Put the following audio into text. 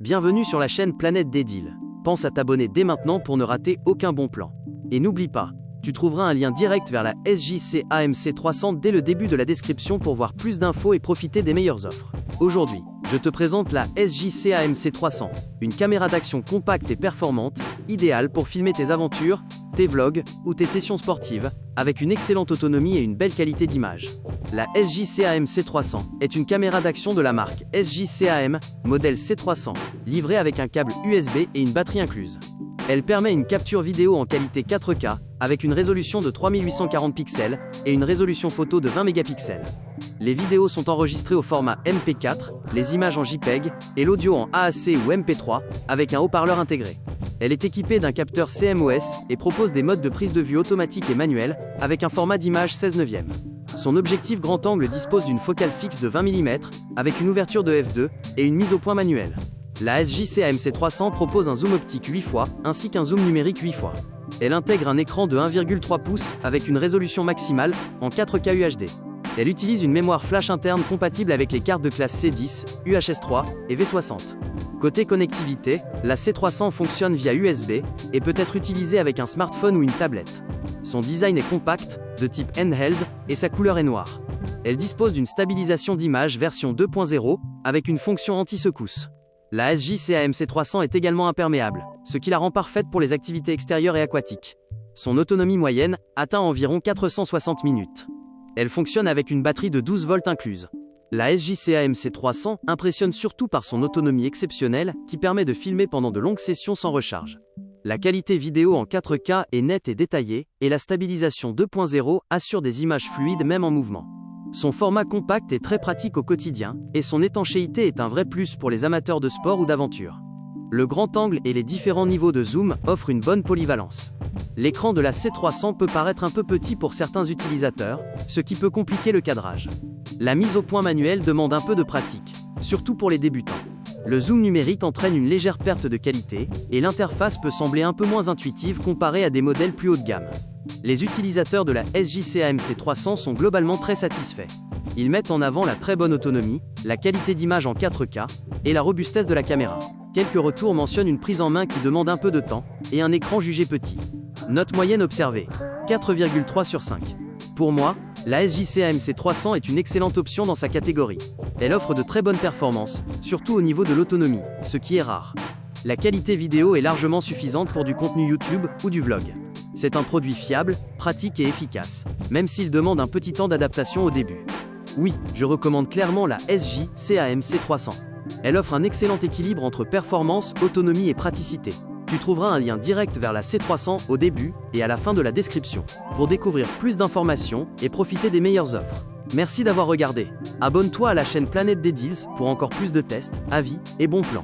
Bienvenue sur la chaîne Planète des Deals. Pense à t'abonner dès maintenant pour ne rater aucun bon plan. Et n'oublie pas, tu trouveras un lien direct vers la SJC AMC 300 dès le début de la description pour voir plus d'infos et profiter des meilleures offres. Aujourd'hui, je te présente la SJC AMC 300, une caméra d'action compacte et performante, idéale pour filmer tes aventures, tes vlogs ou tes sessions sportives, avec une excellente autonomie et une belle qualité d'image. La SJC AMC 300 est une caméra d'action de la marque SJC AM, modèle C300, livrée avec un câble USB et une batterie incluse. Elle permet une capture vidéo en qualité 4K, avec une résolution de 3840 pixels et une résolution photo de 20 mégapixels. Les vidéos sont enregistrées au format MP4, les images en JPEG et l'audio en AAC ou MP3, avec un haut-parleur intégré. Elle est équipée d'un capteur CMOS et propose des modes de prise de vue automatique et manuel, avec un format d'image 16 neuvième. Son objectif grand angle dispose d'une focale fixe de 20 mm, avec une ouverture de f2 et une mise au point manuelle. La SJC AMC 300 propose un zoom optique 8 fois, ainsi qu'un zoom numérique 8 fois. Elle intègre un écran de 1,3 pouces avec une résolution maximale en 4K UHD. Elle utilise une mémoire flash interne compatible avec les cartes de classe C10, UHS-3 et V60. Côté connectivité, la C300 fonctionne via USB et peut être utilisée avec un smartphone ou une tablette. Son design est compact, de type handheld, et sa couleur est noire. Elle dispose d'une stabilisation d'image version 2.0 avec une fonction anti-secousse. La SJC AMC 300 est également imperméable, ce qui la rend parfaite pour les activités extérieures et aquatiques. Son autonomie moyenne atteint environ 460 minutes. Elle fonctionne avec une batterie de 12 volts incluse. La SJC AMC 300 impressionne surtout par son autonomie exceptionnelle qui permet de filmer pendant de longues sessions sans recharge. La qualité vidéo en 4K est nette et détaillée, et la stabilisation 2.0 assure des images fluides même en mouvement. Son format compact est très pratique au quotidien, et son étanchéité est un vrai plus pour les amateurs de sport ou d'aventure. Le grand angle et les différents niveaux de zoom offrent une bonne polyvalence. L'écran de la C300 peut paraître un peu petit pour certains utilisateurs, ce qui peut compliquer le cadrage. La mise au point manuelle demande un peu de pratique, surtout pour les débutants. Le zoom numérique entraîne une légère perte de qualité, et l'interface peut sembler un peu moins intuitive comparée à des modèles plus haut de gamme. Les utilisateurs de la SJC AMC 300 sont globalement très satisfaits. Ils mettent en avant la très bonne autonomie, la qualité d'image en 4K, et la robustesse de la caméra. Quelques retours mentionnent une prise en main qui demande un peu de temps, et un écran jugé petit. Note moyenne observée, 4,3 sur 5. Pour moi, la SJC AMC 300 est une excellente option dans sa catégorie. Elle offre de très bonnes performances, surtout au niveau de l'autonomie, ce qui est rare. La qualité vidéo est largement suffisante pour du contenu YouTube ou du vlog. C'est un produit fiable, pratique et efficace, même s'il demande un petit temps d'adaptation au début. Oui, je recommande clairement la SJC AMC 300. Elle offre un excellent équilibre entre performance, autonomie et praticité. Tu trouveras un lien direct vers la C300 au début et à la fin de la description, pour découvrir plus d'informations et profiter des meilleures offres. Merci d'avoir regardé. Abonne-toi à la chaîne Planète des Deals pour encore plus de tests, avis et bons plans.